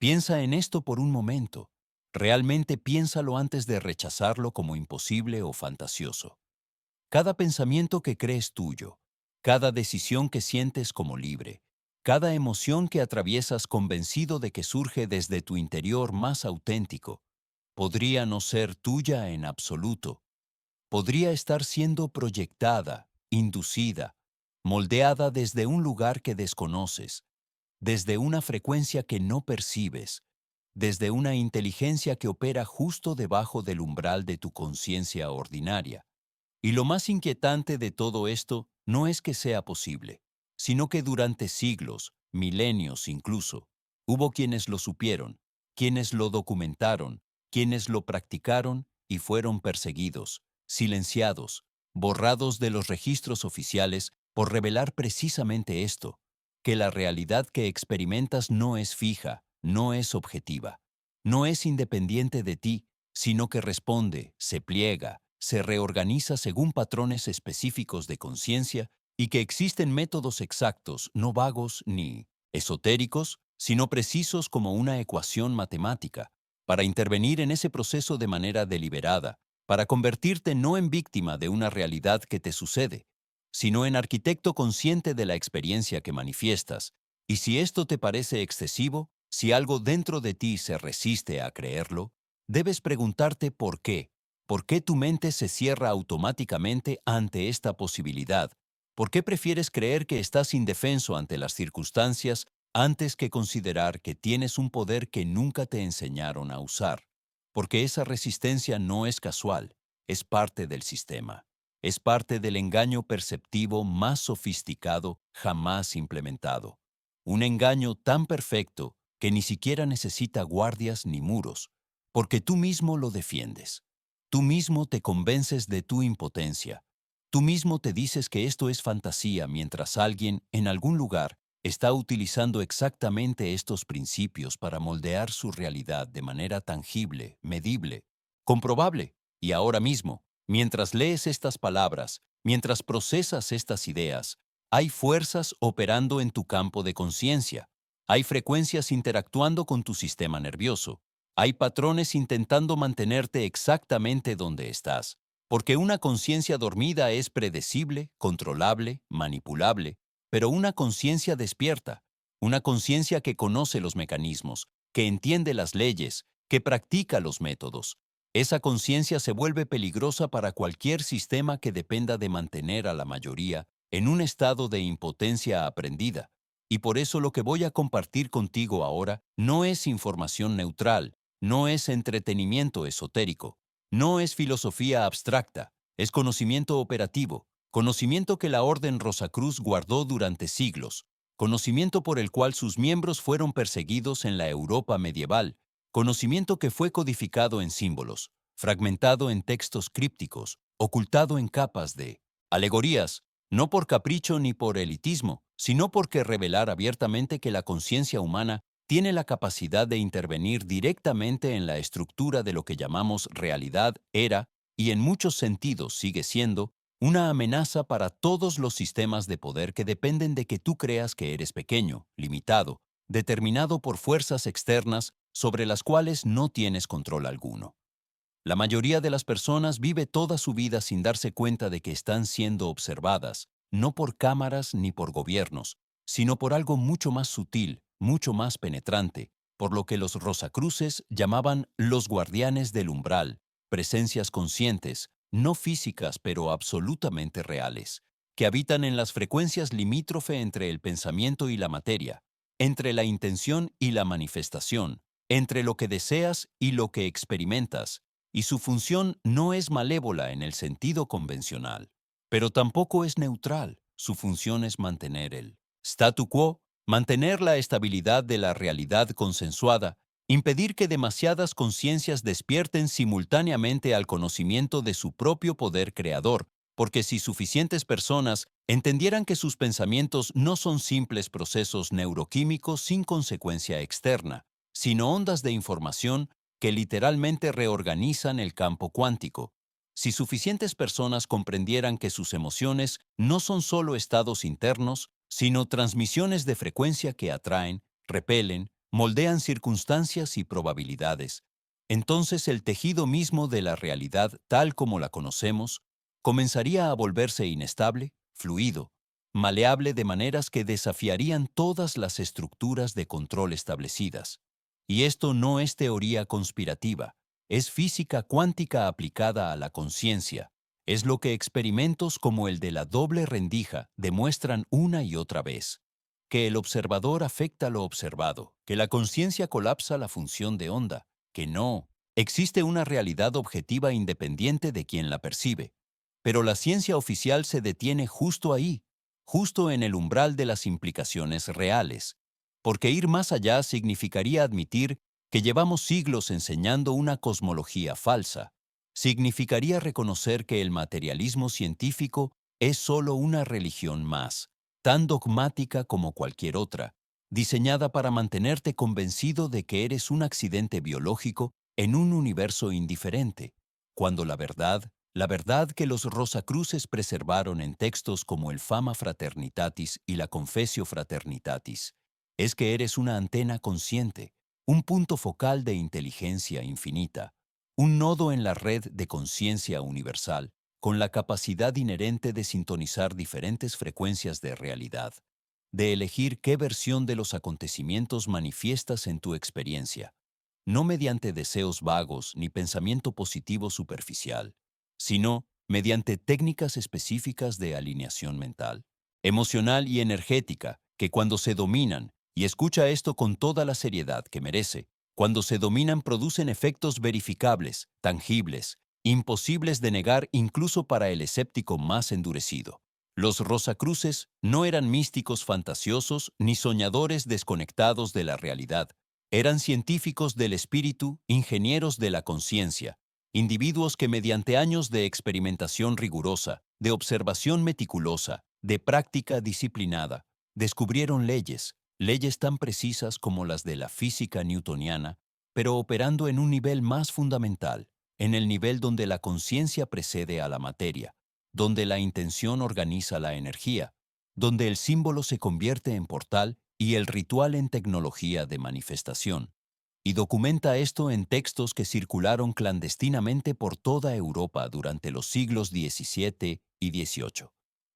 Piensa en esto por un momento. Realmente piénsalo antes de rechazarlo como imposible o fantasioso. Cada pensamiento que crees tuyo, cada decisión que sientes como libre, cada emoción que atraviesas convencido de que surge desde tu interior más auténtico, podría no ser tuya en absoluto. Podría estar siendo proyectada, inducida, moldeada desde un lugar que desconoces, desde una frecuencia que no percibes, desde una inteligencia que opera justo debajo del umbral de tu conciencia ordinaria. Y lo más inquietante de todo esto no es que sea posible, sino que durante siglos, milenios incluso, hubo quienes lo supieron, quienes lo documentaron, quienes lo practicaron y fueron perseguidos, silenciados, borrados de los registros oficiales por revelar precisamente esto, que la realidad que experimentas no es fija, no es objetiva, no es independiente de ti, sino que responde, se pliega, se reorganiza según patrones específicos de conciencia y que existen métodos exactos, no vagos ni esotéricos, sino precisos como una ecuación matemática, para intervenir en ese proceso de manera deliberada, para convertirte no en víctima de una realidad que te sucede, sino en arquitecto consciente de la experiencia que manifiestas. Y si esto te parece excesivo, si algo dentro de ti se resiste a creerlo, debes preguntarte por qué. ¿Por qué tu mente se cierra automáticamente ante esta posibilidad? ¿Por qué prefieres creer que estás indefenso ante las circunstancias antes que considerar que tienes un poder que nunca te enseñaron a usar? Porque esa resistencia no es casual, es parte del sistema. Es parte del engaño perceptivo más sofisticado jamás implementado. Un engaño tan perfecto que ni siquiera necesita guardias ni muros, porque tú mismo lo defiendes. Tú mismo te convences de tu impotencia. Tú mismo te dices que esto es fantasía mientras alguien, en algún lugar, está utilizando exactamente estos principios para moldear su realidad de manera tangible, medible, comprobable. Y ahora mismo, mientras lees estas palabras, mientras procesas estas ideas, hay fuerzas operando en tu campo de conciencia. Hay frecuencias interactuando con tu sistema nervioso. Hay patrones intentando mantenerte exactamente donde estás, porque una conciencia dormida es predecible, controlable, manipulable, pero una conciencia despierta, una conciencia que conoce los mecanismos, que entiende las leyes, que practica los métodos. Esa conciencia se vuelve peligrosa para cualquier sistema que dependa de mantener a la mayoría en un estado de impotencia aprendida. Y por eso lo que voy a compartir contigo ahora no es información neutral, no es entretenimiento esotérico, no es filosofía abstracta, es conocimiento operativo, conocimiento que la Orden Rosacruz guardó durante siglos, conocimiento por el cual sus miembros fueron perseguidos en la Europa medieval, conocimiento que fue codificado en símbolos, fragmentado en textos crípticos, ocultado en capas de alegorías, no por capricho ni por elitismo, sino porque revelar abiertamente que la conciencia humana tiene la capacidad de intervenir directamente en la estructura de lo que llamamos realidad era, y en muchos sentidos sigue siendo, una amenaza para todos los sistemas de poder que dependen de que tú creas que eres pequeño, limitado, determinado por fuerzas externas sobre las cuales no tienes control alguno. La mayoría de las personas vive toda su vida sin darse cuenta de que están siendo observadas, no por cámaras ni por gobiernos, sino por algo mucho más sutil, mucho más penetrante, por lo que los Rosacruces llamaban los guardianes del umbral, presencias conscientes, no físicas pero absolutamente reales, que habitan en las frecuencias limítrofe entre el pensamiento y la materia, entre la intención y la manifestación, entre lo que deseas y lo que experimentas, y su función no es malévola en el sentido convencional, pero tampoco es neutral. Su función es mantener el statu quo, mantener la estabilidad de la realidad consensuada, impedir que demasiadas conciencias despierten simultáneamente al conocimiento de su propio poder creador, porque si suficientes personas entendieran que sus pensamientos no son simples procesos neuroquímicos sin consecuencia externa, sino ondas de información que literalmente reorganizan el campo cuántico. Si suficientes personas comprendieran que sus emociones no son solo estados internos, sino transmisiones de frecuencia que atraen, repelen, moldean circunstancias y probabilidades, entonces el tejido mismo de la realidad tal como la conocemos comenzaría a volverse inestable, fluido, maleable de maneras que desafiarían todas las estructuras de control establecidas. Y esto no es teoría conspirativa, es física cuántica aplicada a la conciencia. Es lo que experimentos como el de la doble rendija demuestran una y otra vez. Que el observador afecta lo observado, que la conciencia colapsa la función de onda, que no, existe una realidad objetiva independiente de quien la percibe. Pero la ciencia oficial se detiene justo ahí, justo en el umbral de las implicaciones reales, porque ir más allá significaría admitir que llevamos siglos enseñando una cosmología falsa. Significaría reconocer que el materialismo científico es solo una religión más, tan dogmática como cualquier otra, diseñada para mantenerte convencido de que eres un accidente biológico en un universo indiferente, cuando la verdad que los Rosacruces preservaron en textos como el Fama Fraternitatis y la Confessio Fraternitatis, es que eres una antena consciente, un punto focal de inteligencia infinita, un nodo en la red de conciencia universal, con la capacidad inherente de sintonizar diferentes frecuencias de realidad, de elegir qué versión de los acontecimientos manifiestas en tu experiencia, no mediante deseos vagos ni pensamiento positivo superficial, sino mediante técnicas específicas de alineación mental, emocional y energética, que cuando se dominan, y escucha esto con toda la seriedad que merece, cuando se dominan producen efectos verificables, tangibles, imposibles de negar incluso para el escéptico más endurecido. Los Rosacruces no eran místicos fantasiosos ni soñadores desconectados de la realidad. Eran científicos del espíritu, ingenieros de la conciencia, individuos que mediante años de experimentación rigurosa, de observación meticulosa, de práctica disciplinada, descubrieron leyes tan precisas como las de la física newtoniana, pero operando en un nivel más fundamental, en el nivel donde la conciencia precede a la materia, donde la intención organiza la energía, donde el símbolo se convierte en portal y el ritual en tecnología de manifestación. Y documenta esto en textos que circularon clandestinamente por toda Europa durante los siglos XVII y XVIII.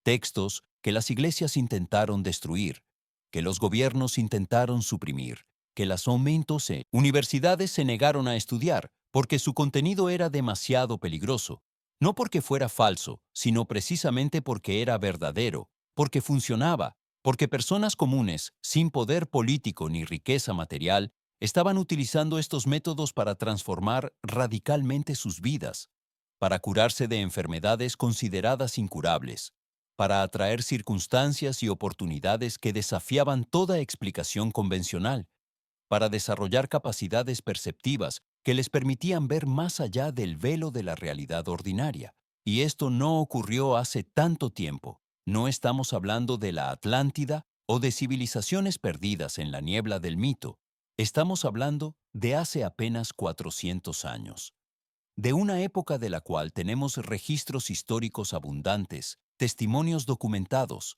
Textos que las iglesias intentaron destruir, que los gobiernos intentaron suprimir, que las universidades se negaron a estudiar porque su contenido era demasiado peligroso, no porque fuera falso, sino precisamente porque era verdadero, porque funcionaba, porque personas comunes, sin poder político ni riqueza material, estaban utilizando estos métodos para transformar radicalmente sus vidas, para curarse de enfermedades consideradas incurables, para atraer circunstancias y oportunidades que desafiaban toda explicación convencional, para desarrollar capacidades perceptivas que les permitían ver más allá del velo de la realidad ordinaria. Y esto no ocurrió hace tanto tiempo. No estamos hablando de la Atlántida o de civilizaciones perdidas en la niebla del mito. Estamos hablando de hace apenas 400 años. De una época de la cual tenemos registros históricos abundantes, testimonios documentados,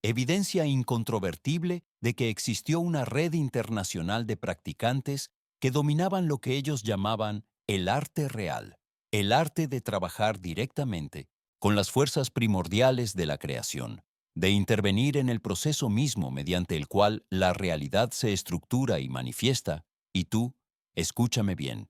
evidencia incontrovertible de que existió una red internacional de practicantes que dominaban lo que ellos llamaban el arte real, el arte de trabajar directamente con las fuerzas primordiales de la creación, de intervenir en el proceso mismo mediante el cual la realidad se estructura y manifiesta, y tú, escúchame bien,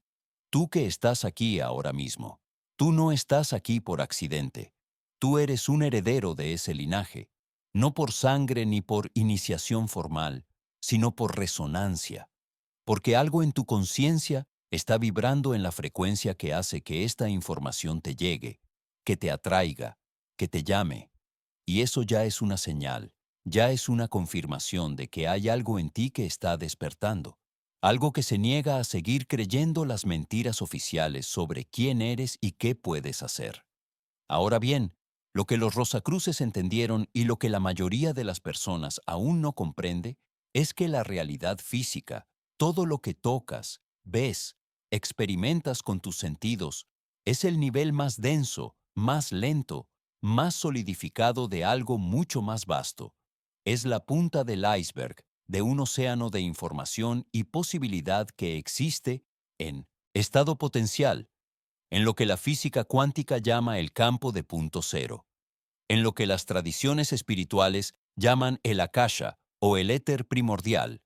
tú que estás aquí ahora mismo, tú no estás aquí por accidente, tú eres un heredero de ese linaje, no por sangre ni por iniciación formal, sino por resonancia, porque algo en tu conciencia está vibrando en la frecuencia que hace que esta información te llegue, que te atraiga, que te llame. Y eso ya es una señal, ya es una confirmación de que hay algo en ti que está despertando, algo que se niega a seguir creyendo las mentiras oficiales sobre quién eres y qué puedes hacer. Ahora bien, lo que los Rosacruces entendieron y lo que la mayoría de las personas aún no comprende es que la realidad física, todo lo que tocas, ves, experimentas con tus sentidos, es el nivel más denso, más lento, más solidificado de algo mucho más vasto. Es la punta del iceberg de un océano de información y posibilidad que existe en estado potencial, en lo que la física cuántica llama el campo de punto cero, en lo que las tradiciones espirituales llaman el akasha o el éter primordial,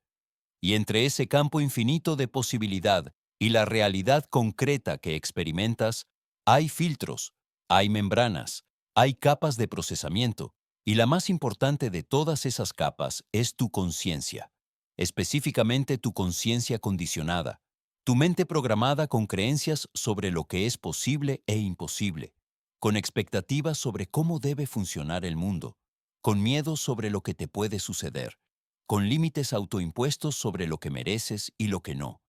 y entre ese campo infinito de posibilidad y la realidad concreta que experimentas, hay filtros, hay membranas, hay capas de procesamiento, y la más importante de todas esas capas es tu conciencia, específicamente tu conciencia condicionada, tu mente programada con creencias sobre lo que es posible e imposible, con expectativas sobre cómo debe funcionar el mundo, con miedos sobre lo que te puede suceder, con límites autoimpuestos sobre lo que mereces y lo que no.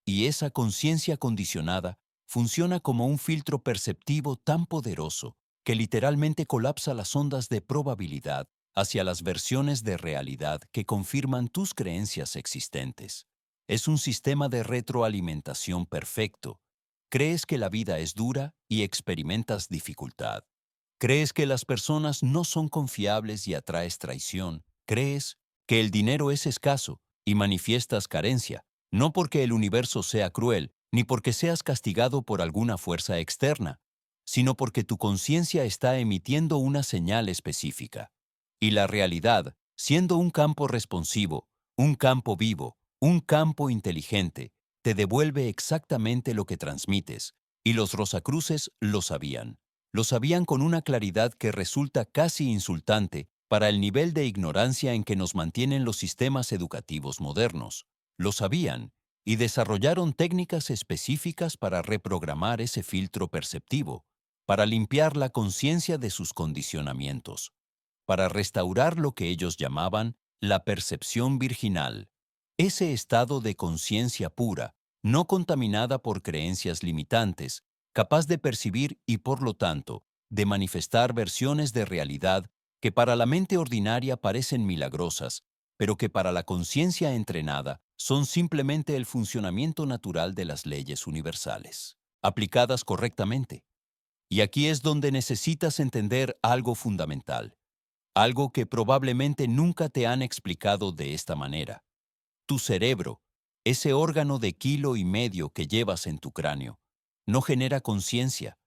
Y esa conciencia condicionada funciona como un filtro perceptivo tan poderoso que literalmente colapsa las ondas de probabilidad hacia las versiones de realidad que confirman tus creencias existentes. Es un sistema de retroalimentación perfecto. Crees que la vida es dura y experimentas dificultad. Crees que las personas no son confiables y atraes traición. Crees que el dinero es escaso y manifiestas carencia, no porque el universo sea cruel, ni porque seas castigado por alguna fuerza externa, sino porque tu conciencia está emitiendo una señal específica. Y la realidad, siendo un campo responsivo, un campo vivo, un campo inteligente, te devuelve exactamente lo que transmites, y los Rosacruces lo sabían. Lo sabían con una claridad que resulta casi insultante para el nivel de ignorancia en que nos mantienen los sistemas educativos modernos. Lo sabían y desarrollaron técnicas específicas para reprogramar ese filtro perceptivo, para limpiar la conciencia de sus condicionamientos, para restaurar lo que ellos llamaban la percepción virginal, ese estado de conciencia pura, no contaminada por creencias limitantes, capaz de percibir y, por lo tanto, de manifestar versiones de realidad que para la mente ordinaria parecen milagrosas, pero que para la conciencia entrenada son simplemente el funcionamiento natural de las leyes universales, aplicadas correctamente. Y aquí es donde necesitas entender algo fundamental, algo que probablemente nunca te han explicado de esta manera. Tu cerebro, ese órgano de kilo y medio que llevas en tu cráneo, no genera conciencia,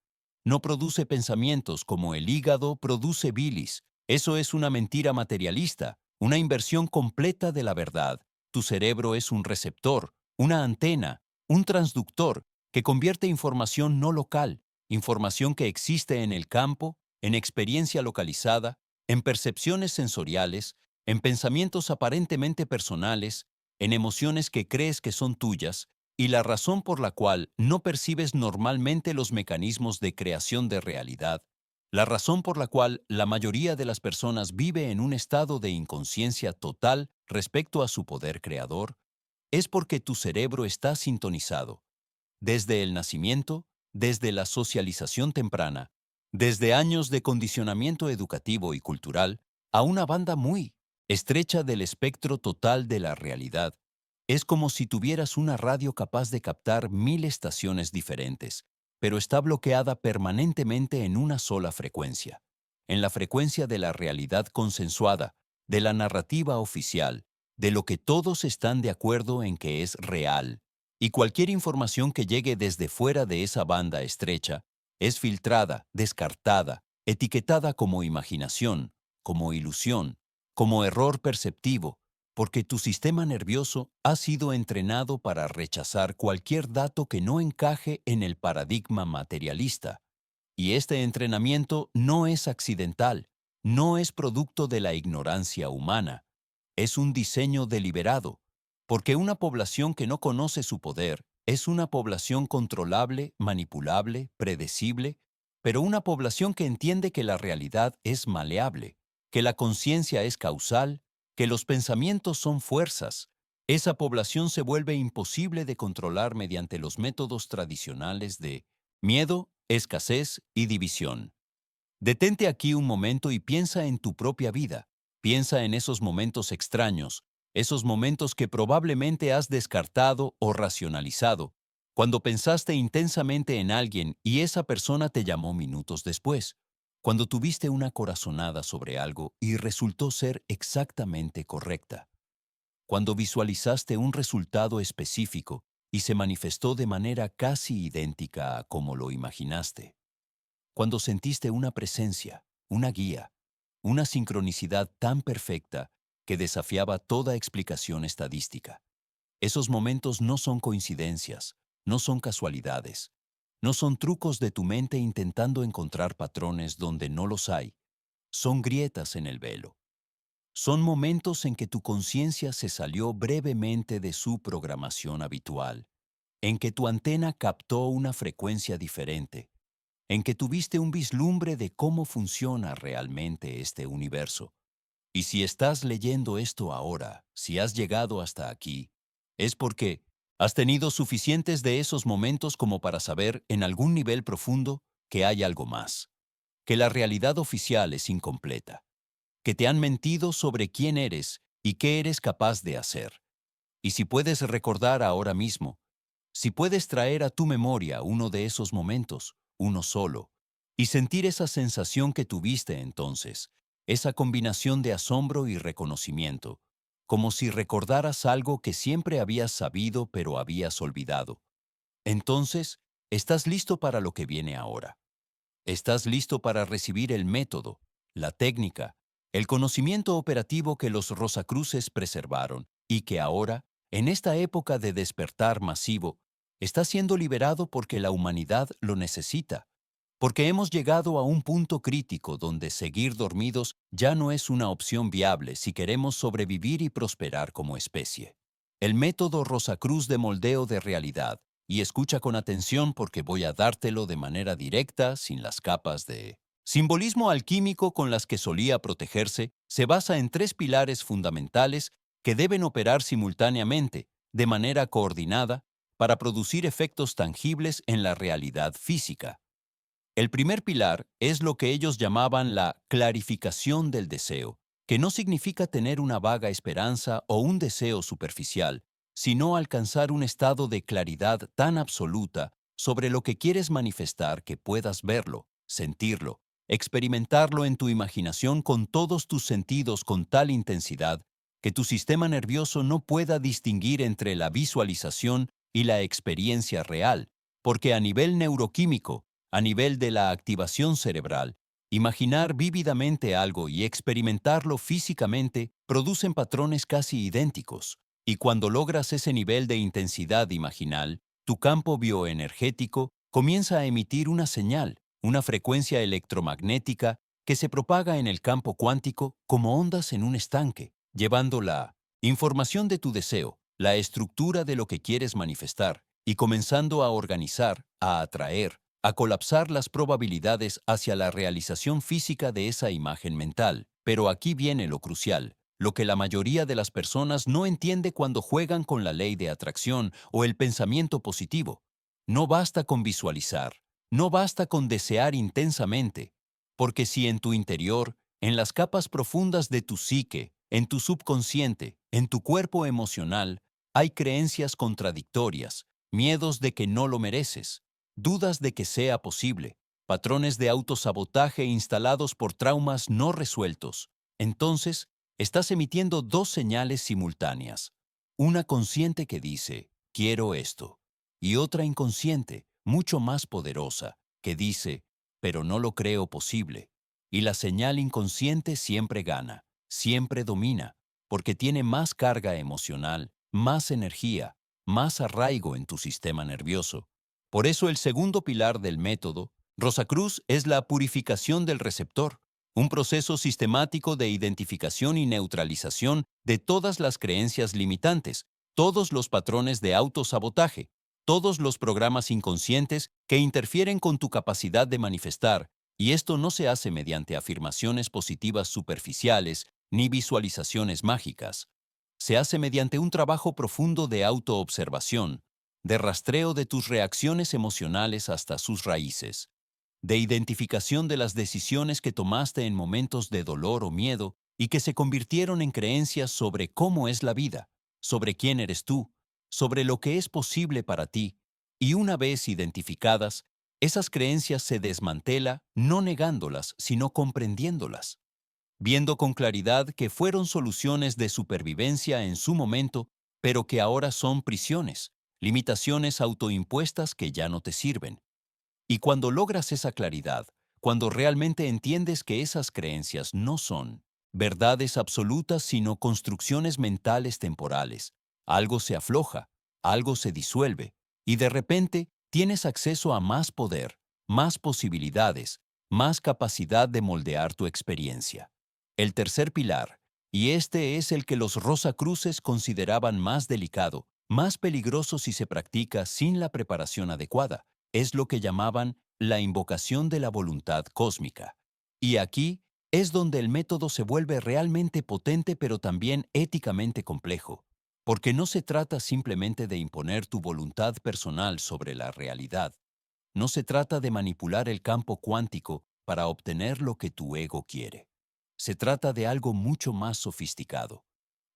no produce pensamientos como el hígado produce bilis. Eso es una mentira materialista, una inversión completa de la verdad. Tu cerebro es un receptor, una antena, un transductor que convierte información no local, información que existe en el campo, en experiencia localizada, en percepciones sensoriales, en pensamientos aparentemente personales, en emociones que crees que son tuyas, y la razón por la cual no percibes normalmente los mecanismos de creación de realidad, la razón por la cual la mayoría de las personas vive en un estado de inconsciencia total respecto a su poder creador, es porque tu cerebro está sintonizado, desde el nacimiento, desde la socialización temprana, desde años de condicionamiento educativo y cultural, a una banda muy estrecha del espectro total de la realidad. Es como si tuvieras una radio capaz de captar 1000 estaciones diferentes, pero está bloqueada permanentemente en una sola frecuencia, en la frecuencia de la realidad consensuada, de la narrativa oficial, de lo que todos están de acuerdo en que es real. Y cualquier información que llegue desde fuera de esa banda estrecha es filtrada, descartada, etiquetada como imaginación, como ilusión, como error perceptivo, porque tu sistema nervioso ha sido entrenado para rechazar cualquier dato que no encaje en el paradigma materialista. Y este entrenamiento no es accidental, no es producto de la ignorancia humana, es un diseño deliberado, porque una población que no conoce su poder es una población controlable, manipulable, predecible, pero una población que entiende que la realidad es maleable, que la conciencia es causal, que los pensamientos son fuerzas. Esa población se vuelve imposible de controlar mediante los métodos tradicionales de miedo, escasez y división. Detente aquí un momento y piensa en tu propia vida. Piensa en esos momentos extraños, esos momentos que probablemente has descartado o racionalizado, cuando pensaste intensamente en alguien y esa persona te llamó minutos después, cuando tuviste una corazonada sobre algo y resultó ser exactamente correcta, cuando visualizaste un resultado específico y se manifestó de manera casi idéntica a como lo imaginaste. Cuando sentiste una presencia, una guía, una sincronicidad tan perfecta que desafiaba toda explicación estadística. Esos momentos no son coincidencias, no son casualidades, no son trucos de tu mente intentando encontrar patrones donde no los hay, son grietas en el velo. Son momentos en que tu conciencia se salió brevemente de su programación habitual, en que tu antena captó una frecuencia diferente, en que tuviste un vislumbre de cómo funciona realmente este universo. Y si estás leyendo esto ahora, si has llegado hasta aquí, es porque has tenido suficientes de esos momentos como para saber, en algún nivel profundo, que hay algo más, que la realidad oficial es incompleta, que te han mentido sobre quién eres y qué eres capaz de hacer. Y si puedes recordar ahora mismo, si puedes traer a tu memoria uno de esos momentos, uno solo, y sentir esa sensación que tuviste entonces, esa combinación de asombro y reconocimiento, como si recordaras algo que siempre habías sabido pero habías olvidado. Entonces, estás listo para lo que viene ahora. Estás listo para recibir el método, la técnica, el conocimiento operativo que los Rosacruces preservaron y que ahora, en esta época de despertar masivo, está siendo liberado porque la humanidad lo necesita, porque hemos llegado a un punto crítico donde seguir dormidos ya no es una opción viable si queremos sobrevivir y prosperar como especie. El método Rosacruz de moldeo de realidad, y escucha con atención porque voy a dártelo de manera directa, sin las capas de simbolismo alquímico con las que solía protegerse, se basa en tres pilares fundamentales que deben operar simultáneamente, de manera coordinada, para producir efectos tangibles en la realidad física. El primer pilar es lo que ellos llamaban la clarificación del deseo, que no significa tener una vaga esperanza o un deseo superficial, sino alcanzar un estado de claridad tan absoluta sobre lo que quieres manifestar que puedas verlo, sentirlo, experimentarlo en tu imaginación con todos tus sentidos con tal intensidad que tu sistema nervioso no pueda distinguir entre la visualización y la experiencia real, porque a nivel neuroquímico, a nivel de la activación cerebral, imaginar vívidamente algo y experimentarlo físicamente producen patrones casi idénticos, y cuando logras ese nivel de intensidad imaginal, tu campo bioenergético comienza a emitir una señal, una frecuencia electromagnética que se propaga en el campo cuántico como ondas en un estanque, llevando la información de tu deseo, la estructura de lo que quieres manifestar, y comenzando a organizar, a atraer, a colapsar las probabilidades hacia la realización física de esa imagen mental. Pero aquí viene lo crucial, lo que la mayoría de las personas no entiende cuando juegan con la ley de atracción o el pensamiento positivo. No basta con visualizar, no basta con desear intensamente, porque si en tu interior, en las capas profundas de tu psique, en tu subconsciente, en tu cuerpo emocional, hay creencias contradictorias, miedos de que no lo mereces, dudas de que sea posible, patrones de autosabotaje instalados por traumas no resueltos, entonces estás emitiendo dos señales simultáneas. Una consciente que dice, quiero esto, y otra inconsciente, mucho más poderosa, que dice, pero no lo creo posible. Y la señal inconsciente siempre gana, siempre domina, porque tiene más carga emocional, más energía, más arraigo en tu sistema nervioso. Por eso el segundo pilar del método, Rosacruz, es la purificación del receptor, un proceso sistemático de identificación y neutralización de todas las creencias limitantes, todos los patrones de autosabotaje, todos los programas inconscientes que interfieren con tu capacidad de manifestar, y esto no se hace mediante afirmaciones positivas superficiales ni visualizaciones mágicas. Se hace mediante un trabajo profundo de autoobservación, de rastreo de tus reacciones emocionales hasta sus raíces, de identificación de las decisiones que tomaste en momentos de dolor o miedo y que se convirtieron en creencias sobre cómo es la vida, sobre quién eres tú, sobre lo que es posible para ti, y una vez identificadas, esas creencias se desmantela no negándolas, sino comprendiéndolas. viendo con claridad que fueron soluciones de supervivencia en su momento, pero que ahora son prisiones, limitaciones autoimpuestas que ya no te sirven. Y cuando logras esa claridad, cuando realmente entiendes que esas creencias no son verdades absolutas, sino construcciones mentales temporales, algo se afloja, algo se disuelve, y de repente tienes acceso a más poder, más posibilidades, más capacidad de moldear tu experiencia. El tercer pilar, y este es el que los Rosacruces consideraban más delicado, más peligroso si se practica sin la preparación adecuada, es lo que llamaban la invocación de la voluntad cósmica. Y aquí es donde el método se vuelve realmente potente pero también éticamente complejo, porque no se trata simplemente de imponer tu voluntad personal sobre la realidad. No se trata de manipular el campo cuántico para obtener lo que tu ego quiere. Se trata de algo mucho más sofisticado.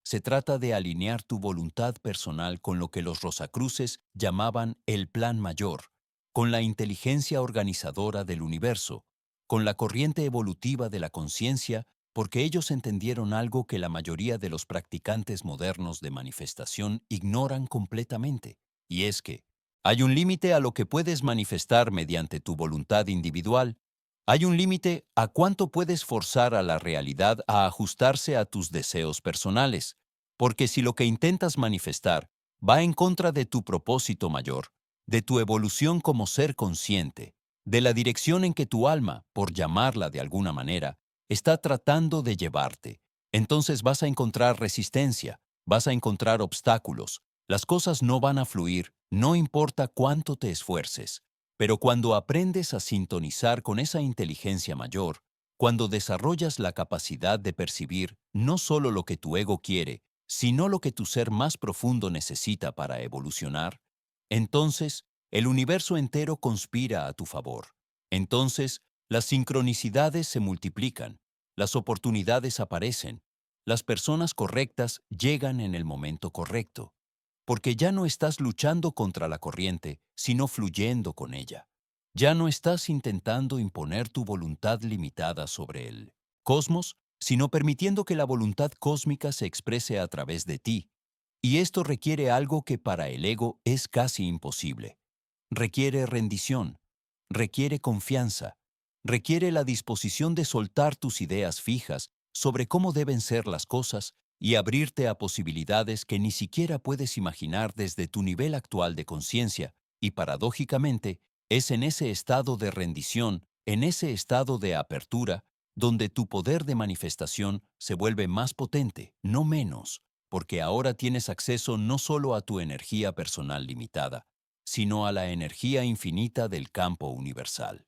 Se trata de alinear tu voluntad personal con lo que los Rosacruces llamaban el plan mayor, con la inteligencia organizadora del universo, con la corriente evolutiva de la conciencia, porque ellos entendieron algo que la mayoría de los practicantes modernos de manifestación ignoran completamente, y es que hay un límite a lo que puedes manifestar mediante tu voluntad individual. Hay un límite a cuánto puedes forzar a la realidad a ajustarse a tus deseos personales, porque si lo que intentas manifestar va en contra de tu propósito mayor, de tu evolución como ser consciente, de la dirección en que tu alma, por llamarla de alguna manera, está tratando de llevarte, entonces vas a encontrar resistencia, vas a encontrar obstáculos, las cosas no van a fluir, no importa cuánto te esfuerces. Pero cuando aprendes a sintonizar con esa inteligencia mayor, cuando desarrollas la capacidad de percibir no solo lo que tu ego quiere, sino lo que tu ser más profundo necesita para evolucionar, entonces el universo entero conspira a tu favor. Entonces las sincronicidades se multiplican, las oportunidades aparecen, las personas correctas llegan en el momento correcto, porque ya no estás luchando contra la corriente, sino fluyendo con ella. Ya no estás intentando imponer tu voluntad limitada sobre el cosmos, sino permitiendo que la voluntad cósmica se exprese a través de ti. Y esto requiere algo que para el ego es casi imposible. Requiere rendición, requiere confianza, requiere la disposición de soltar tus ideas fijas sobre cómo deben ser las cosas y abrirte a posibilidades que ni siquiera puedes imaginar desde tu nivel actual de conciencia, y paradójicamente, es en ese estado de rendición, en ese estado de apertura, donde tu poder de manifestación se vuelve más potente, no menos, porque ahora tienes acceso no solo a tu energía personal limitada, sino a la energía infinita del campo universal.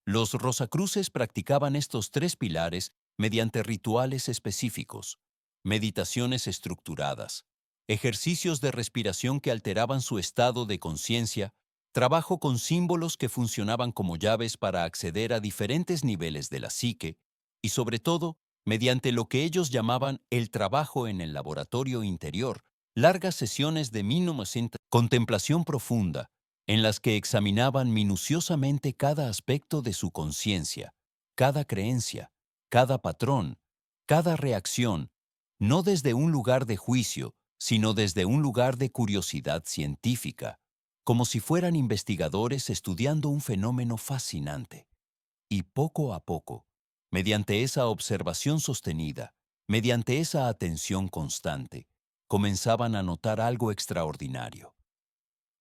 Los Rosacruces practicaban estos tres pilares mediante rituales específicos, meditaciones estructuradas, ejercicios de respiración que alteraban su estado de conciencia, trabajo con símbolos que funcionaban como llaves para acceder a diferentes niveles de la psique, y sobre todo, mediante lo que ellos llamaban el trabajo en el laboratorio interior, largas sesiones de contemplación profunda, en las que examinaban minuciosamente cada aspecto de su conciencia, cada creencia, cada patrón, cada reacción, no desde un lugar de juicio, sino desde un lugar de curiosidad científica, como si fueran investigadores estudiando un fenómeno fascinante. Y poco a poco, mediante esa observación sostenida, mediante esa atención constante, comenzaban a notar algo extraordinario.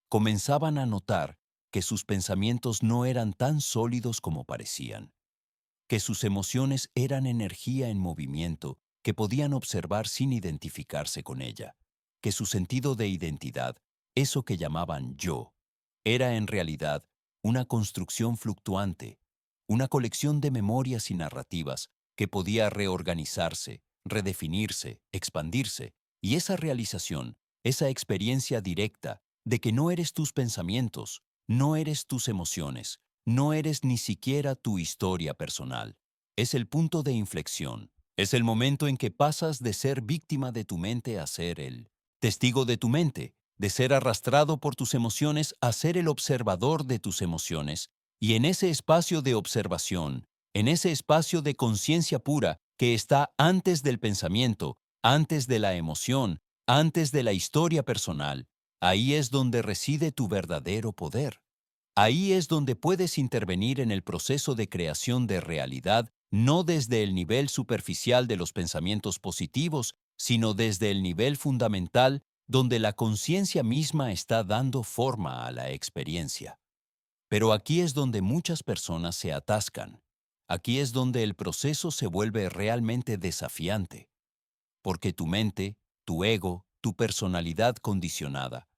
Comenzaban a notar que sus pensamientos no eran tan sólidos como parecían, que sus emociones eran energía en movimiento que podían observar sin identificarse con ella, que su sentido de identidad, eso que llamaban yo, era en realidad una construcción fluctuante, una colección de memorias y narrativas que podía reorganizarse, redefinirse, expandirse, y esa realización, esa experiencia directa de que no eres tus pensamientos, no eres tus emociones, no eres ni siquiera tu historia personal. Es el punto de inflexión. Es el momento en que pasas de ser víctima de tu mente a ser el testigo de tu mente, de ser arrastrado por tus emociones a ser el observador de tus emociones. Y en ese espacio de observación, en ese espacio de conciencia pura, que está antes del pensamiento, antes de la emoción, antes de la historia personal. Ahí es donde reside tu verdadero poder. Ahí es donde puedes intervenir en el proceso de creación de realidad, no desde el nivel superficial de los pensamientos positivos, sino desde el nivel fundamental donde la conciencia misma está dando forma a la experiencia. Pero aquí es donde muchas personas se atascan. Aquí es donde el proceso se vuelve realmente desafiante, porque tu mente, tu ego, tu personalidad condicionada,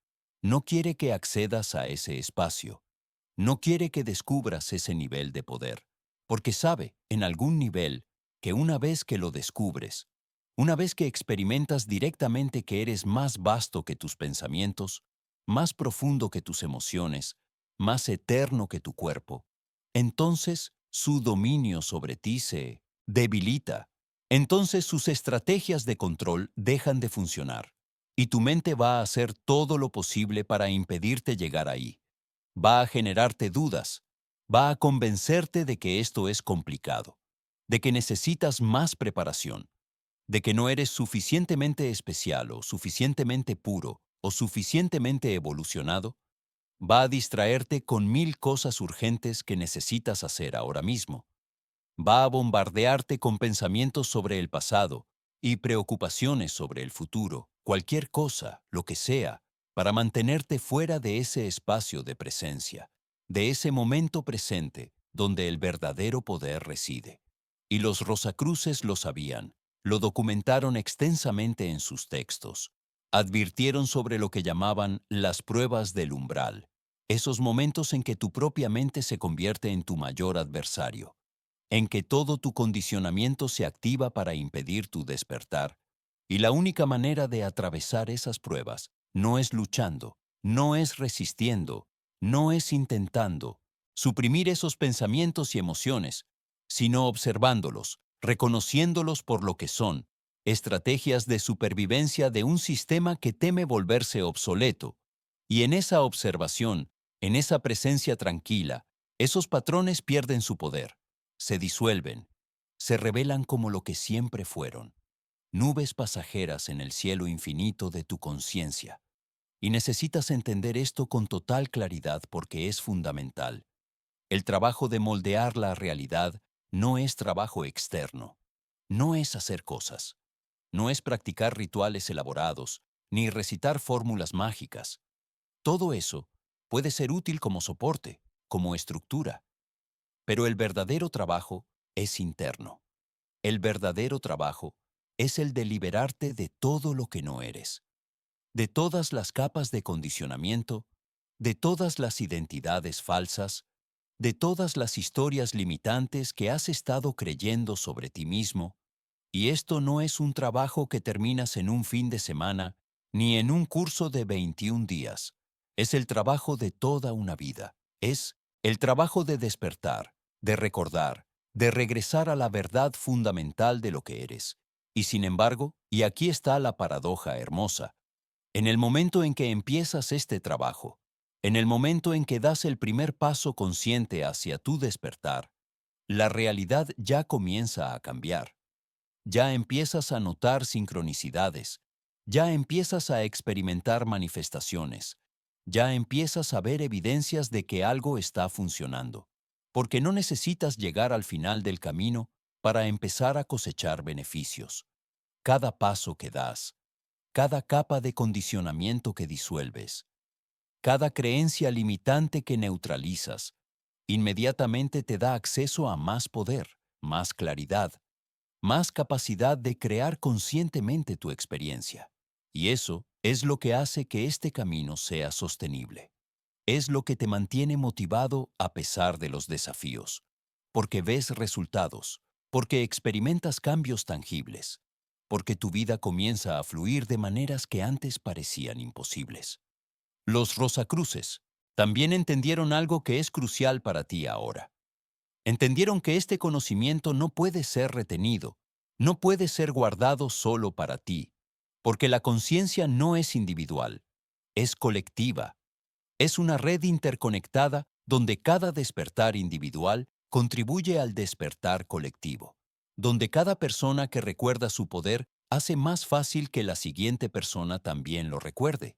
no quiere que accedas a ese espacio, no quiere que descubras ese nivel de poder, porque sabe, en algún nivel, que una vez que lo descubres, una vez que experimentas directamente que eres más vasto que tus pensamientos, más profundo que tus emociones, más eterno que tu cuerpo, entonces su dominio sobre ti se debilita. Entonces sus estrategias de control dejan de funcionar, y tu mente va a hacer todo lo posible para impedirte llegar ahí. Va a generarte dudas, va a convencerte de que esto es complicado, de que necesitas más preparación, de que no eres suficientemente especial o suficientemente puro o suficientemente evolucionado. Va a distraerte con 1000 cosas urgentes que necesitas hacer ahora mismo. Va a bombardearte con pensamientos sobre el pasado y preocupaciones sobre el futuro, cualquier cosa, lo que sea, para mantenerte fuera de ese espacio de presencia, de ese momento presente donde el verdadero poder reside. Y los Rosacruces lo sabían, lo documentaron extensamente en sus textos. Advirtieron sobre lo que llamaban las pruebas del umbral, esos momentos en que tu propia mente se convierte en tu mayor adversario, en que todo tu condicionamiento se activa para impedir tu despertar. Y la única manera de atravesar esas pruebas no es luchando, no es resistiendo, no es intentando suprimir esos pensamientos y emociones, sino observándolos, reconociéndolos por lo que son, estrategias de supervivencia de un sistema que teme volverse obsoleto. Y en esa observación, en esa presencia tranquila, esos patrones pierden su poder, se disuelven, se revelan como lo que siempre fueron, nubes pasajeras en el cielo infinito de tu conciencia. Y necesitas entender esto con total claridad porque es fundamental. El trabajo de moldear la realidad no es trabajo externo, no es hacer cosas, no es practicar rituales elaborados, ni recitar fórmulas mágicas. Todo eso puede ser útil como soporte, como estructura, pero el verdadero trabajo es interno. El verdadero trabajo es el de liberarte de todo lo que no eres, de todas las capas de condicionamiento, de todas las identidades falsas, de todas las historias limitantes que has estado creyendo sobre ti mismo. Y esto no es un trabajo que terminas en un fin de semana ni en un curso de 21 días. Es el trabajo de toda una vida. Es el trabajo de despertar, de recordar, de regresar a la verdad fundamental de lo que eres. Y sin embargo, y aquí está la paradoja hermosa, en el momento en que empiezas este trabajo, en el momento en que das el primer paso consciente hacia tu despertar, la realidad ya comienza a cambiar. Ya empiezas a notar sincronicidades, ya empiezas a experimentar manifestaciones, ya empiezas a ver evidencias de que algo está funcionando, porque no necesitas llegar al final del camino para empezar a cosechar beneficios. Cada paso que das, cada capa de condicionamiento que disuelves, cada creencia limitante que neutralizas, inmediatamente te da acceso a más poder, más claridad, más capacidad de crear conscientemente tu experiencia. Y eso es lo que hace que este camino sea sostenible. Es lo que te mantiene motivado a pesar de los desafíos, porque ves resultados, porque experimentas cambios tangibles, porque tu vida comienza a fluir de maneras que antes parecían imposibles. Los Rosacruces también entendieron algo que es crucial para ti ahora. Entendieron que este conocimiento no puede ser retenido, no puede ser guardado solo para ti, porque la conciencia no es individual, es colectiva, es una red interconectada donde cada despertar individual contribuye al despertar colectivo. donde cada persona que recuerda su poder hace más fácil que la siguiente persona también lo recuerde.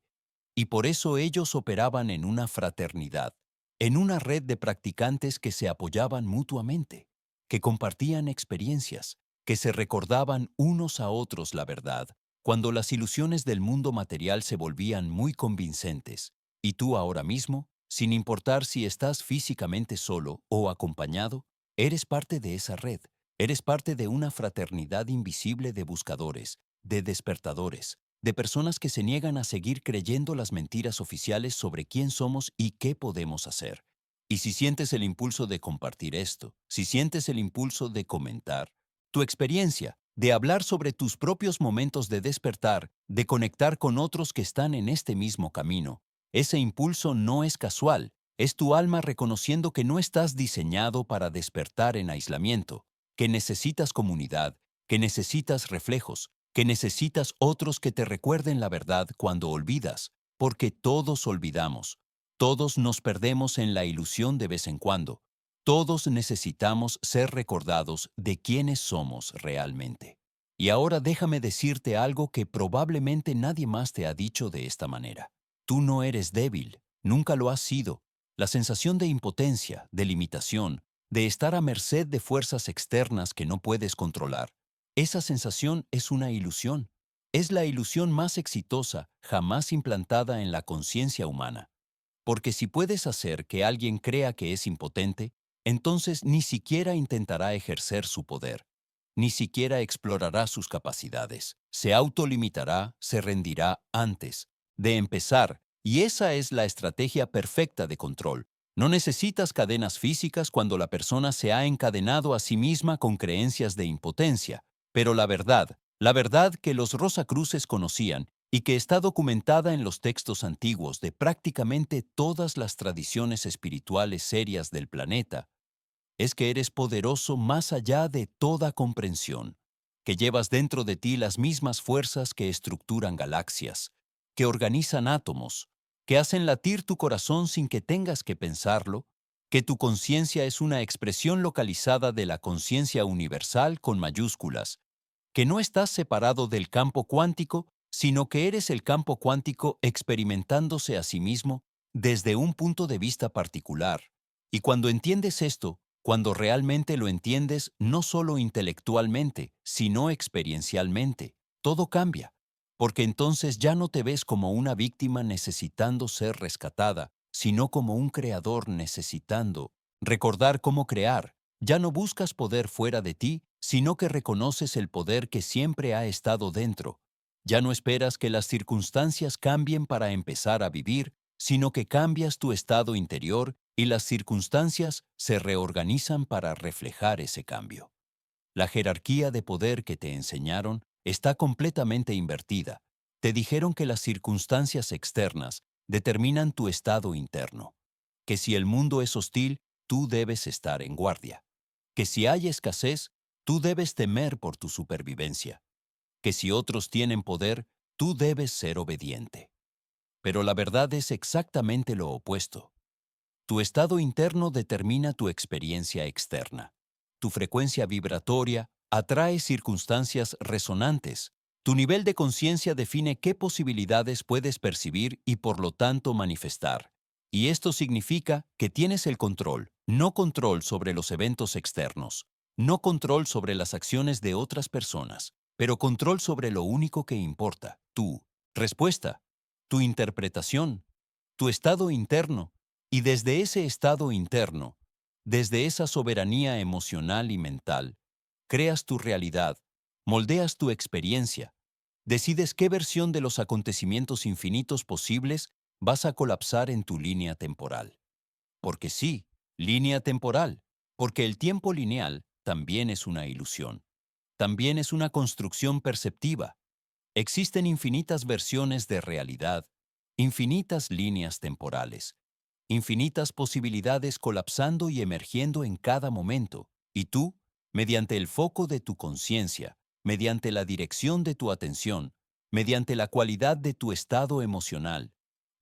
Y por eso ellos operaban en una fraternidad, en una red de practicantes que se apoyaban mutuamente, que compartían experiencias, que se recordaban unos a otros la verdad, cuando las ilusiones del mundo material se volvían muy convincentes. Y tú ahora mismo, sin importar si estás físicamente solo o acompañado, eres parte de esa red, eres parte de una fraternidad invisible de buscadores, de despertadores, de personas que se niegan a seguir creyendo las mentiras oficiales sobre quién somos y qué podemos hacer. Y si sientes el impulso de compartir esto, si sientes el impulso de comentar, tu experiencia, de hablar sobre tus propios momentos de despertar, de conectar con otros que están en este mismo camino, ese impulso no es casual, es tu alma reconociendo que no estás diseñado para despertar en aislamiento, que necesitas comunidad, que necesitas reflejos, que necesitas otros que te recuerden la verdad cuando olvidas, porque todos olvidamos, todos nos perdemos en la ilusión de vez en cuando, todos necesitamos ser recordados de quiénes somos realmente. Y ahora déjame decirte algo que probablemente nadie más te ha dicho de esta manera. Tú no eres débil, nunca lo has sido. La sensación de impotencia, de limitación, de estar a merced de fuerzas externas que no puedes controlar, esa sensación es una ilusión. Es la ilusión más exitosa jamás implantada en la conciencia humana. Porque si puedes hacer que alguien crea que es impotente, entonces ni siquiera intentará ejercer su poder, ni siquiera explorará sus capacidades, se autolimitará, se rendirá antes de empezar, y esa es la estrategia perfecta de control. No necesitas cadenas físicas cuando la persona se ha encadenado a sí misma con creencias de impotencia, pero la verdad que los Rosacruces conocían y que está documentada en los textos antiguos de prácticamente todas las tradiciones espirituales serias del planeta, es que eres poderoso más allá de toda comprensión, que llevas dentro de ti las mismas fuerzas que estructuran galaxias, que organizan átomos, que hacen latir tu corazón sin que tengas que pensarlo, que tu conciencia es una expresión localizada de la conciencia universal con mayúsculas, que no estás separado del campo cuántico, sino que eres el campo cuántico experimentándose a sí mismo desde un punto de vista particular. Y cuando entiendes esto, cuando realmente lo entiendes no solo intelectualmente, sino experiencialmente, todo cambia, porque entonces ya no te ves como una víctima necesitando ser rescatada, sino como un creador necesitando recordar cómo crear. Ya no buscas poder fuera de ti, sino que reconoces el poder que siempre ha estado dentro. Ya no esperas que las circunstancias cambien para empezar a vivir, sino que cambias tu estado interior y las circunstancias se reorganizan para reflejar ese cambio. La jerarquía de poder que te enseñaron está completamente invertida. Te dijeron que las circunstancias externas determinan tu estado interno, que si el mundo es hostil, tú debes estar en guardia, que si hay escasez, tú debes temer por tu supervivencia, que si otros tienen poder, tú debes ser obediente. Pero la verdad es exactamente lo opuesto. Tu estado interno determina tu experiencia externa. Tu frecuencia vibratoria atrae circunstancias resonantes. Tu nivel de conciencia define qué posibilidades puedes percibir y por lo tanto manifestar. Y esto significa que tienes el control, no control sobre los eventos externos, no control sobre las acciones de otras personas, pero control sobre lo único que importa, tu respuesta, tu interpretación, tu estado interno. Y desde ese estado interno, desde esa soberanía emocional y mental, creas tu realidad, moldeas tu experiencia, decides qué versión de los acontecimientos infinitos posibles vas a colapsar en tu línea temporal. Porque sí, línea temporal, porque el tiempo lineal también es una ilusión, también es una construcción perceptiva. Existen infinitas versiones de realidad, infinitas líneas temporales, infinitas posibilidades colapsando y emergiendo en cada momento, y tú, mediante el foco de tu conciencia, mediante la dirección de tu atención, mediante la cualidad de tu estado emocional,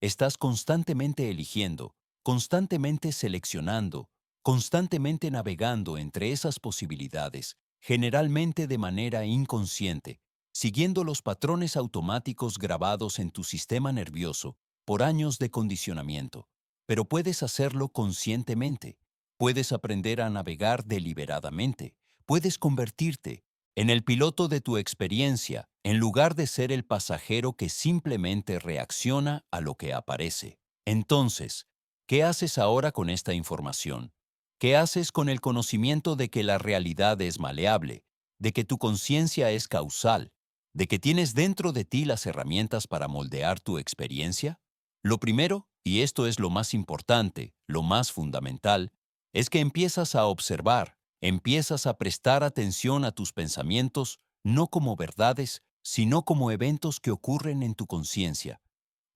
estás constantemente eligiendo, constantemente seleccionando, constantemente navegando entre esas posibilidades generalmente de manera inconsciente, siguiendo los patrones automáticos grabados en tu sistema nervioso por años de condicionamiento. Pero puedes hacerlo conscientemente. Puedes aprender a navegar deliberadamente. Puedes convertirte en el piloto de tu experiencia en lugar de ser el pasajero que simplemente reacciona a lo que aparece. Entonces, ¿qué haces ahora con esta información? ¿Qué haces con el conocimiento de que la realidad es maleable, de que tu conciencia es causal, de que tienes dentro de ti las herramientas para moldear tu experiencia? Lo primero, y esto es lo más importante, lo más fundamental, es que empiezas a observar, empiezas a prestar atención a tus pensamientos no como verdades, sino como eventos que ocurren en tu conciencia.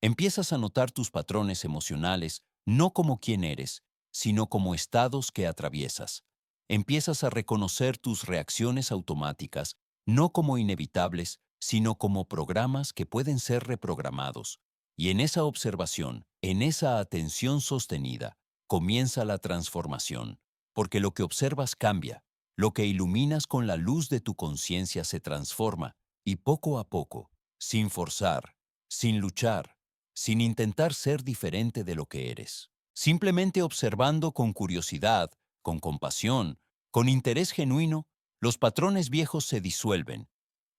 Empiezas a notar tus patrones emocionales no como quién eres, sino como estados que atraviesas. Empiezas a reconocer tus reacciones automáticas no como inevitables, sino como programas que pueden ser reprogramados. Y en esa observación, en esa atención sostenida, comienza la transformación, porque lo que observas cambia, lo que iluminas con la luz de tu conciencia se transforma, y poco a poco, sin forzar, sin luchar, sin intentar ser diferente de lo que eres. Simplemente observando con curiosidad, con compasión, con interés genuino, los patrones viejos se disuelven.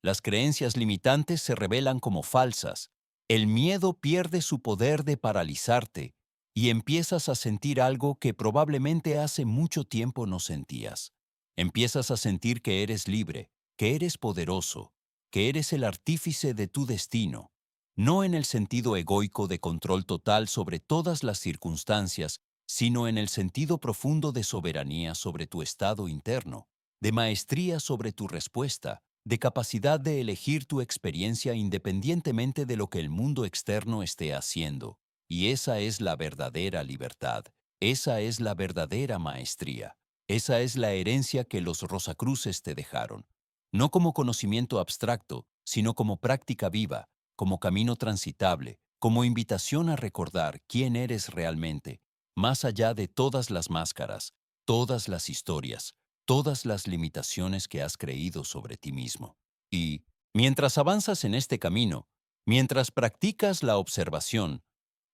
Las creencias limitantes se revelan como falsas. El miedo pierde su poder de paralizarte y empiezas a sentir algo que probablemente hace mucho tiempo no sentías. Empiezas a sentir que eres libre, que eres poderoso, que eres el artífice de tu destino, no en el sentido egoico de control total sobre todas las circunstancias, sino en el sentido profundo de soberanía sobre tu estado interno, de maestría sobre tu respuesta, de capacidad de elegir tu experiencia independientemente de lo que el mundo externo esté haciendo. Y esa es la verdadera libertad, esa es la verdadera maestría, esa es la herencia que los Rosacruces te dejaron, no como conocimiento abstracto, sino como práctica viva, como camino transitable, como invitación a recordar quién eres realmente, más allá de todas las máscaras, todas las historias, todas las limitaciones que has creído sobre ti mismo. Y, mientras avanzas en este camino, mientras practicas la observación,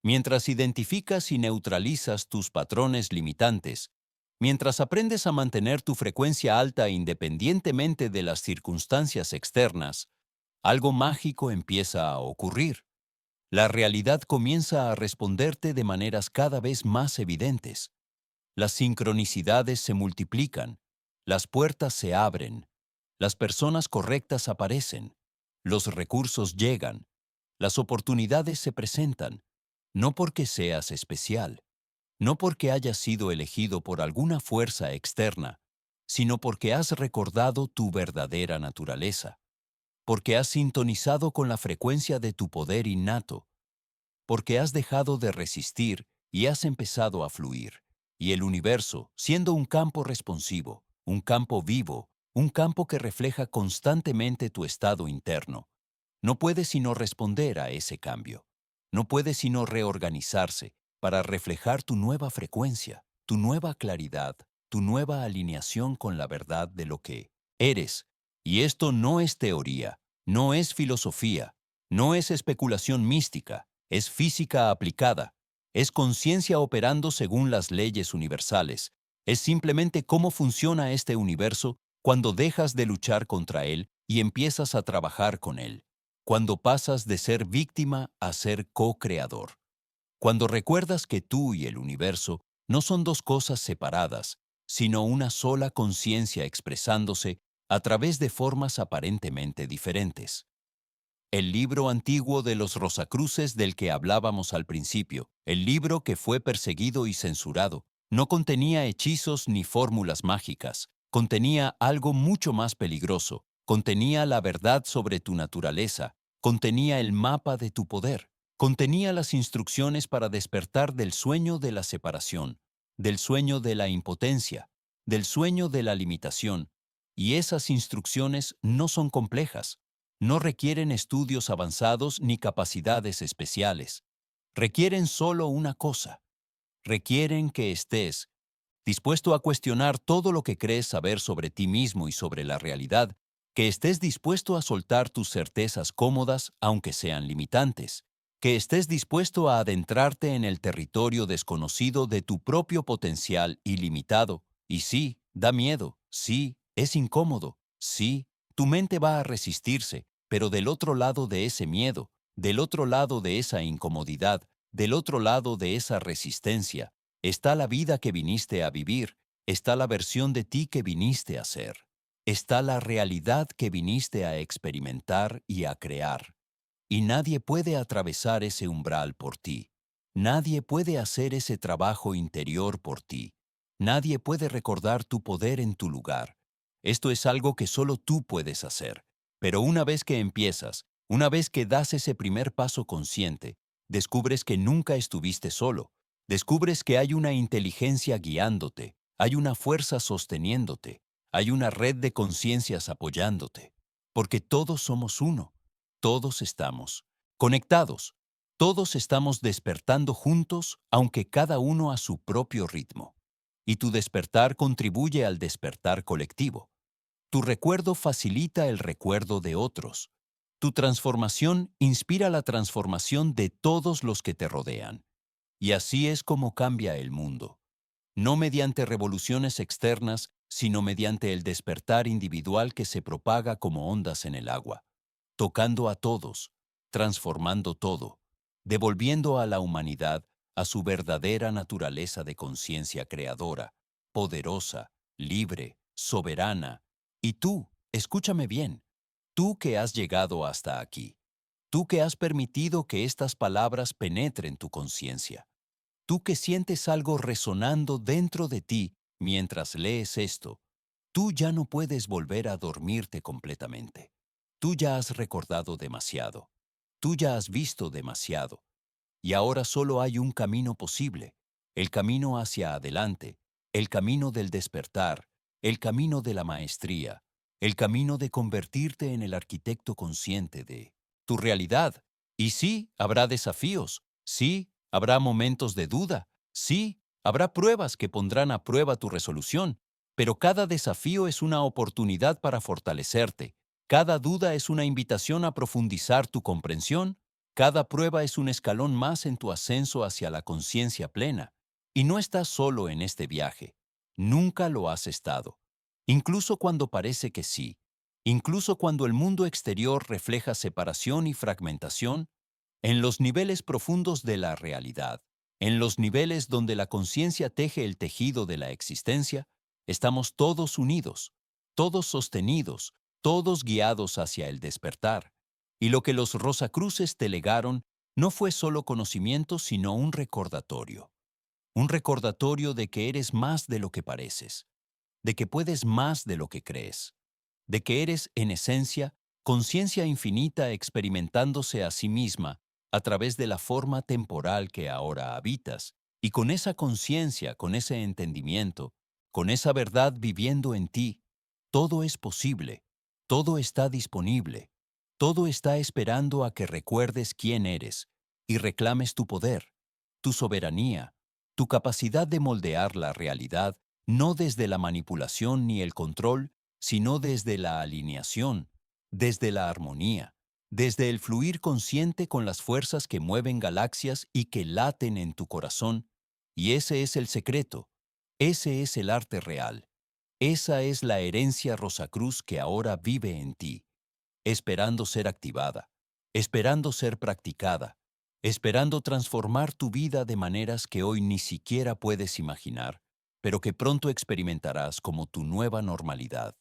mientras identificas y neutralizas tus patrones limitantes, mientras aprendes a mantener tu frecuencia alta independientemente de las circunstancias externas, algo mágico empieza a ocurrir. La realidad comienza a responderte de maneras cada vez más evidentes. Las sincronicidades se multiplican, las puertas se abren, las personas correctas aparecen, los recursos llegan, las oportunidades se presentan, no porque seas especial, no porque hayas sido elegido por alguna fuerza externa, sino porque has recordado tu verdadera naturaleza, porque has sintonizado con la frecuencia de tu poder innato, porque has dejado de resistir y has empezado a fluir. Y el universo, siendo un campo responsivo, un campo vivo, un campo que refleja constantemente tu estado interno, no puede sino responder a ese cambio. No puede sino reorganizarse para reflejar tu nueva frecuencia, tu nueva claridad, tu nueva alineación con la verdad de lo que eres. Y esto no es teoría, no es filosofía, no es especulación mística, es física aplicada, es conciencia operando según las leyes universales, es simplemente cómo funciona este universo cuando dejas de luchar contra él y empiezas a trabajar con él, cuando pasas de ser víctima a ser co-creador, cuando recuerdas que tú y el universo no son dos cosas separadas, sino una sola conciencia expresándose a través de formas aparentemente diferentes. El libro antiguo de los Rosacruces del que hablábamos al principio, el libro que fue perseguido y censurado, no contenía hechizos ni fórmulas mágicas, contenía algo mucho más peligroso, contenía la verdad sobre tu naturaleza, contenía el mapa de tu poder, contenía las instrucciones para despertar del sueño de la separación, del sueño de la impotencia, del sueño de la limitación, y esas instrucciones no son complejas. No requieren estudios avanzados ni capacidades especiales. Requieren solo una cosa. Requieren que estés dispuesto a cuestionar todo lo que crees saber sobre ti mismo y sobre la realidad, que estés dispuesto a soltar tus certezas cómodas, aunque sean limitantes, que estés dispuesto a adentrarte en el territorio desconocido de tu propio potencial ilimitado. Y sí, da miedo, sí, es incómodo, sí, tu mente va a resistirse, pero del otro lado de ese miedo, del otro lado de esa incomodidad, del otro lado de esa resistencia, está la vida que viniste a vivir, está la versión de ti que viniste a ser, está la realidad que viniste a experimentar y a crear. Y nadie puede atravesar ese umbral por ti. Nadie puede hacer ese trabajo interior por ti. Nadie puede recordar tu poder en tu lugar. Esto es algo que solo tú puedes hacer. Pero una vez que empiezas, una vez que das ese primer paso consciente, descubres que nunca estuviste solo. Descubres que hay una inteligencia guiándote, hay una fuerza sosteniéndote, hay una red de conciencias apoyándote. Porque todos somos uno. Todos estamos conectados, todos estamos despertando juntos, aunque cada uno a su propio ritmo. Y tu despertar contribuye al despertar colectivo. Tu recuerdo facilita el recuerdo de otros. Tu transformación inspira la transformación de todos los que te rodean. Y así es como cambia el mundo. No mediante revoluciones externas, sino mediante el despertar individual que se propaga como ondas en el agua, tocando a todos, transformando todo, devolviendo a la humanidad a su verdadera naturaleza de conciencia creadora, poderosa, libre, soberana. Y tú, escúchame bien, tú que has llegado hasta aquí, tú que has permitido que estas palabras penetren tu conciencia, tú que sientes algo resonando dentro de ti mientras lees esto, tú ya no puedes volver a dormirte completamente. Tú ya has recordado demasiado. Tú ya has visto demasiado. Y ahora solo hay un camino posible, el camino hacia adelante, el camino del despertar, el camino de la maestría, el camino de convertirte en el arquitecto consciente de tu realidad. Y sí, habrá desafíos, sí, habrá momentos de duda, sí, habrá pruebas que pondrán a prueba tu resolución, pero cada desafío es una oportunidad para fortalecerte, cada duda es una invitación a profundizar tu comprensión. Cada prueba es un escalón más en tu ascenso hacia la conciencia plena. Y no estás solo en este viaje. Nunca lo has estado. Incluso cuando parece que sí. Incluso cuando el mundo exterior refleja separación y fragmentación, en los niveles profundos de la realidad, en los niveles donde la conciencia teje el tejido de la existencia, estamos todos unidos, todos sostenidos, todos guiados hacia el despertar. Y lo que los Rosacruces te legaron no fue solo conocimiento, sino un recordatorio de que eres más de lo que pareces, de que puedes más de lo que crees, de que eres, en esencia, conciencia infinita experimentándose a sí misma a través de la forma temporal que ahora habitas, y con esa conciencia, con ese entendimiento, con esa verdad viviendo en ti, todo es posible, todo está disponible, todo está esperando a que recuerdes quién eres y reclames tu poder, tu soberanía, tu capacidad de moldear la realidad no desde la manipulación ni el control, sino desde la alineación, desde la armonía, desde el fluir consciente con las fuerzas que mueven galaxias y que laten en tu corazón. Y ese es el secreto, ese es el arte real, esa es la herencia Rosacruz que ahora vive en ti, esperando ser activada, esperando ser practicada, esperando transformar tu vida de maneras que hoy ni siquiera puedes imaginar, pero que pronto experimentarás como tu nueva normalidad,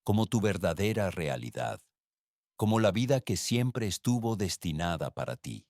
como tu verdadera realidad, como la vida que siempre estuvo destinada para ti.